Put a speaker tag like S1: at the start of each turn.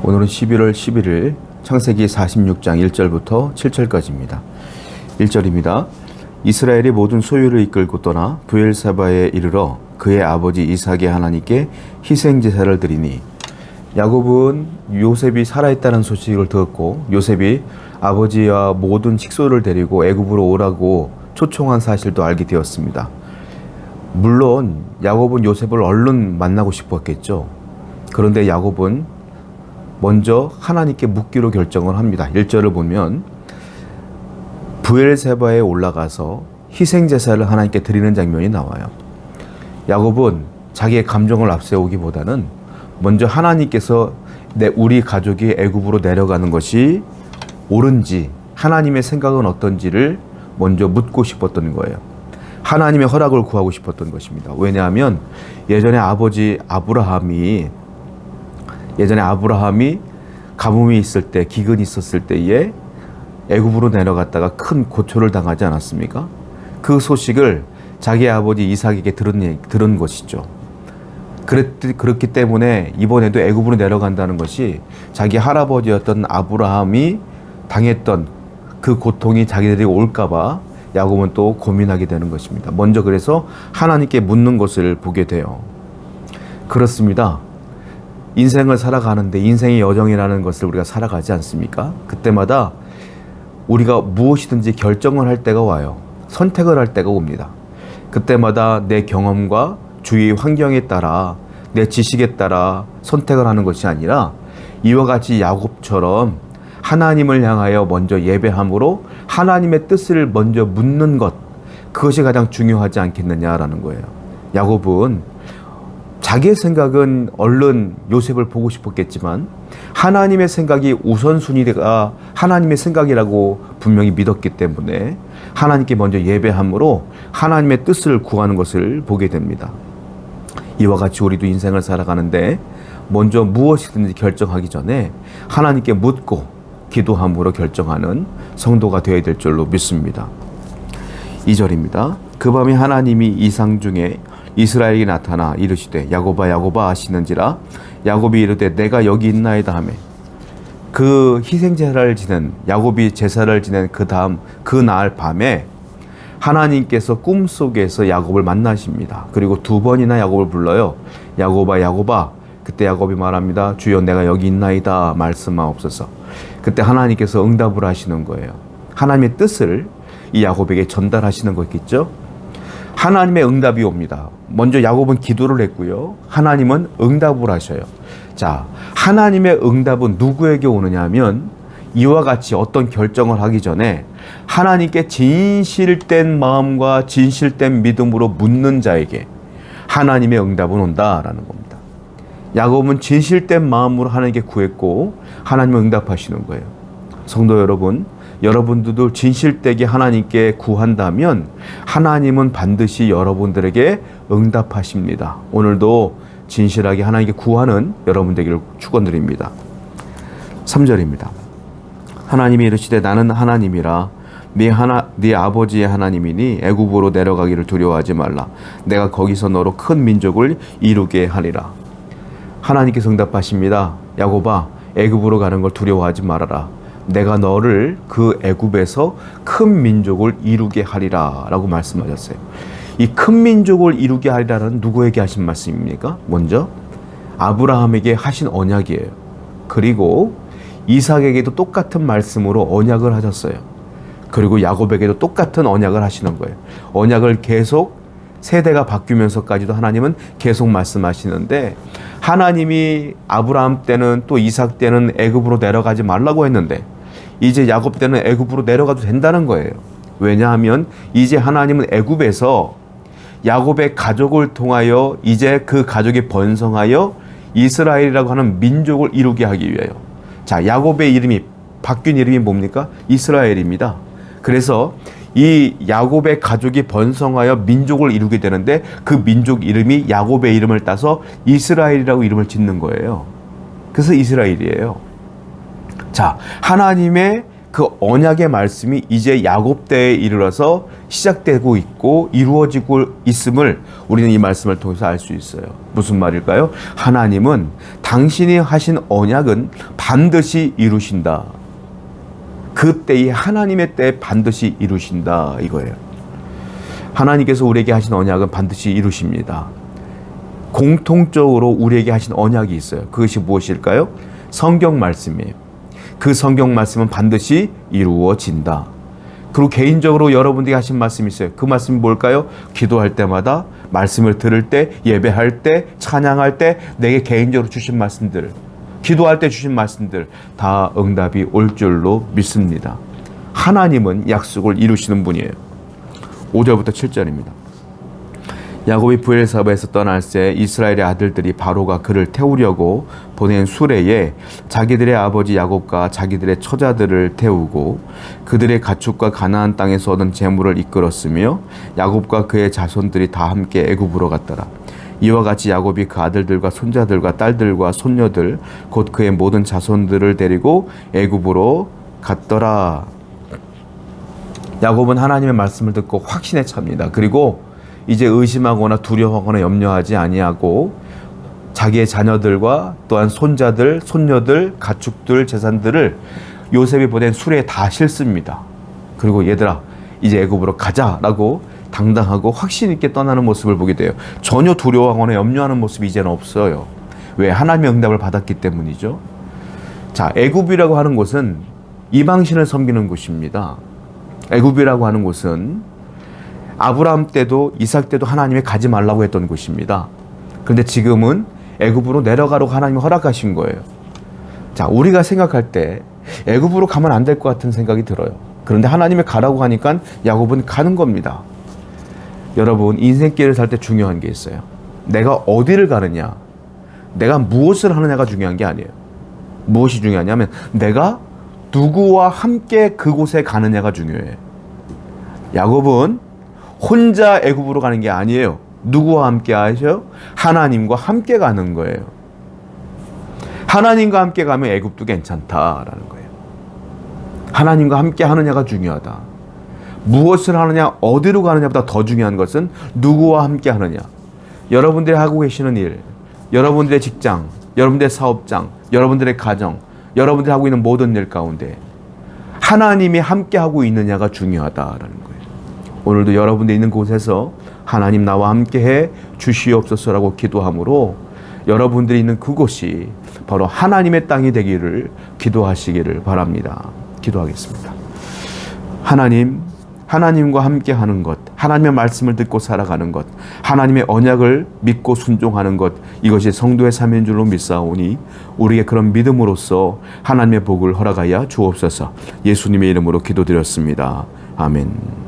S1: 오늘은 11월 11일 창세기 46장 1절부터 7절까지입니다. 1절입니다. 이스라엘이 모든 소유를 이끌고 떠나 브엘사바에 이르러 그의 아버지 이삭의 하나님께 희생제사를 드리니, 야곱은 요셉이 살아있다는 소식을 듣고 요셉이 아버지와 모든 식소를 데리고 애굽으로 오라고 초청한 사실도 알게 되었습니다. 물론 야곱은 요셉을 얼른 만나고 싶었겠죠. 그런데 야곱은 먼저 하나님께 묻기로 결정을 합니다. 1절을 보면 브엘세바에 올라가서 희생제사를 하나님께 드리는 장면이 나와요. 야곱은 자기의 감정을 앞세우기보다는 먼저 하나님께서 우리 가족이 애굽으로 내려가는 것이 옳은지, 하나님의 생각은 어떤지를 먼저 묻고 싶었던 거예요. 하나님의 허락을 구하고 싶었던 것입니다. 왜냐하면 예전에 아브라함이 가뭄이 있을 때, 기근이 있었을 때에 애굽으로 내려갔다가 큰 고초를 당하지 않았습니까? 그 소식을 자기 아버지 이삭에게 들은 것이죠. 그렇기 때문에 이번에도 애굽으로 내려간다는 것이 자기 할아버지였던 아브라함이 당했던 그 고통이 자기들이 올까봐 야곱은 또 고민하게 되는 것입니다. 먼저 그래서 하나님께 묻는 것을 보게 돼요. 그렇습니다. 인생을 살아가는데 인생의 여정이라는 것을 우리가 살아가지 않습니까? 그때마다 우리가 무엇이든지 결정을 할 때가 와요. 선택을 할 때가 옵니다. 그때마다 내 경험과 주위 환경에 따라, 내 지식에 따라 선택을 하는 것이 아니라 이와 같이 야곱처럼 하나님을 향하여 먼저 예배함으로 하나님의 뜻을 먼저 묻는 것, 그것이 가장 중요하지 않겠느냐라는 거예요. 야곱은 자기의 생각은 얼른 요셉을 보고 싶었겠지만 하나님의 생각이 우선순위가 하나님의 생각이라고 분명히 믿었기 때문에 하나님께 먼저 예배함으로 하나님의 뜻을 구하는 것을 보게 됩니다. 이와 같이 우리도 인생을 살아가는데 먼저 무엇이든지 결정하기 전에 하나님께 묻고 기도함으로 결정하는 성도가 되어야 될 줄로 믿습니다. 2절입니다. 그 밤에 하나님이 이상 중에 이스라엘이 나타나 이르시되 야곱아 야곱아 하시는지라, 야곱이 이르되 내가 여기 있나이다 하매, 그 희생제사를 지낸, 야곱이 제사를 지낸 그날 밤에 하나님께서 꿈속에서 야곱을 만나십니다. 그리고 두 번이나 야곱을 불러요. 야곱아 야곱아. 그때 야곱이 말합니다. 주여 내가 여기 있나이다 말씀하옵소서. 그때 하나님께서 응답을 하시는 거예요. 하나님의 뜻을 이 야곱에게 전달하시는 거겠죠. 하나님의 응답이 옵니다. 먼저 야곱은 기도를 했고요. 하나님은 응답을 하셔요. 자, 하나님의 응답은 누구에게 오느냐 하면 이와 같이 어떤 결정을 하기 전에 하나님께 진실된 마음과 진실된 믿음으로 묻는 자에게 하나님의 응답은 온다라는 겁니다. 야곱은 진실된 마음으로 하나님께 구했고 하나님은 응답하시는 거예요. 성도 여러분, 여러분들도 진실되게 하나님께 구한다면 하나님은 반드시 여러분들에게 응답하십니다. 오늘도 진실하게 하나님께 구하는 여러분 되기를 축원드립니다. 3절입니다. 하나님이 이르시되 나는 하나님이라, 네 아버지의 하나님이니 애굽으로 내려가기를 두려워하지 말라. 내가 거기서 너로 큰 민족을 이루게 하리라. 하나님께서 응답하십니다. 야곱아, 애굽으로 가는 걸 두려워하지 말아라. 내가 너를 그 애굽에서 큰 민족을 이루게 하리라 라고 말씀하셨어요. 이 큰 민족을 이루게 하리라는 누구에게 하신 말씀입니까? 먼저 아브라함에게 하신 언약이에요. 그리고 이삭에게도 똑같은 말씀으로 언약을 하셨어요. 그리고 야곱에게도 똑같은 언약을 하시는 거예요. 언약을 계속 세대가 바뀌면서까지도 하나님은 계속 말씀하시는데, 하나님이 아브라함 때는 또 이삭 때는 애굽으로 내려가지 말라고 했는데 이제 야곱 때는 애굽으로 내려가도 된다는 거예요. 왜냐하면 이제 하나님은 애굽에서 야곱의 가족을 통하여 이제 그 가족이 번성하여 이스라엘이라고 하는 민족을 이루게 하기 위하여. 자, 야곱의 이름이 바뀐 이름이 뭡니까? 이스라엘입니다. 그래서 이 야곱의 가족이 번성하여 민족을 이루게 되는데 그 민족 이름이 야곱의 이름을 따서 이스라엘이라고 이름을 짓는 거예요. 그래서 이스라엘이에요. 자, 하나님의 그 언약의 말씀이 이제 야곱 때에 이르러서 시작되고 있고 이루어지고 있음을 우리는 이 말씀을 통해서 알 수 있어요. 무슨 말일까요? 하나님은 당신이 하신 언약은 반드시 이루신다. 그 때에 하나님의 때에 반드시 이루신다 이거예요. 하나님께서 우리에게 하신 언약은 반드시 이루십니다. 공통적으로 우리에게 하신 언약이 있어요. 그것이 무엇일까요? 성경 말씀이에요. 그 성경 말씀은 반드시 이루어진다. 그리고 개인적으로 여러분들이 하신 말씀이 있어요. 그 말씀이 뭘까요? 기도할 때마다, 말씀을 들을 때, 예배할 때, 찬양할 때 내게 개인적으로 주신 말씀들, 기도할 때 주신 말씀들 다 응답이 올 줄로 믿습니다. 하나님은 약속을 이루시는 분이에요. 5절부터 7절입니다. 야곱이 브엘사바에서 떠날 새 이스라엘의 아들들이 바로가 그를 태우려고 보낸 수레에 자기들의 아버지 야곱과 자기들의 처자들을 태우고 그들의 가축과 가나안 땅에서 얻은 재물을 이끌었으며 야곱과 그의 자손들이 다 함께 애굽으로 갔더라. 이와 같이 야곱이 그 아들들과 손자들과 딸들과 손녀들 곧 그의 모든 자손들을 데리고 애굽으로 갔더라. 야곱은 하나님의 말씀을 듣고 확신에 찹니다. 그리고 이제 의심하거나 두려워하거나 염려하지 아니하고 자기의 자녀들과 또한 손자들, 손녀들, 가축들, 재산들을 요셉이 보낸 수레에 다 싣습니다. 그리고 얘들아 이제 애굽으로 가자라고 당당하고 확신 있게 떠나는 모습을 보게 돼요. 전혀 두려워하거나 염려하는 모습이 이제는 없어요. 왜? 하나님의 응답을 받았기 때문이죠. 자, 애굽이라고 하는 곳은 이방신을 섬기는 곳입니다. 애굽이라고 하는 곳은 아브라함 때도 이삭 때도 하나님이 가지 말라고 했던 곳입니다. 그런데 지금은 애굽으로 내려가라고 하나님이 허락하신 거예요. 자, 우리가 생각할 때 애굽으로 가면 안 될 것 같은 생각이 들어요. 그런데 하나님이 가라고 하니까 야곱은 가는 겁니다. 여러분, 인생길을 살 때 중요한 게 있어요. 내가 어디를 가느냐, 내가 무엇을 하느냐가 중요한 게 아니에요. 무엇이 중요하냐면 내가 누구와 함께 그곳에 가느냐가 중요해요. 야곱은 혼자 애굽으로 가는 게 아니에요. 누구와 함께 하셔요? 하나님과 함께 가는 거예요. 하나님과 함께 가면 애굽도 괜찮다라는 거예요. 하나님과 함께 하느냐가 중요하다. 무엇을 하느냐, 어디로 가느냐보다 더 중요한 것은 누구와 함께 하느냐. 여러분들이 하고 계시는 일, 여러분들의 직장, 여러분들의 사업장, 여러분들의 가정, 여러분들이 하고 있는 모든 일 가운데 하나님이 함께 하고 있느냐가 중요하다라는 거예요. 오늘도 여러분들이 있는 곳에서 하나님 나와 함께해 주시옵소서라고 기도함으로 여러분들이 있는 그곳이 바로 하나님의 땅이 되기를 기도하시기를 바랍니다. 기도하겠습니다. 하나님과 함께 하는 것, 하나님의 말씀을 듣고 살아가는 것, 하나님의 언약을 믿고 순종하는 것, 이것이 성도의 삶인 줄로 믿사오니 우리에게 그런 믿음으로써 하나님의 복을 허락하여 주옵소서. 예수님의 이름으로 기도드렸습니다. 아멘.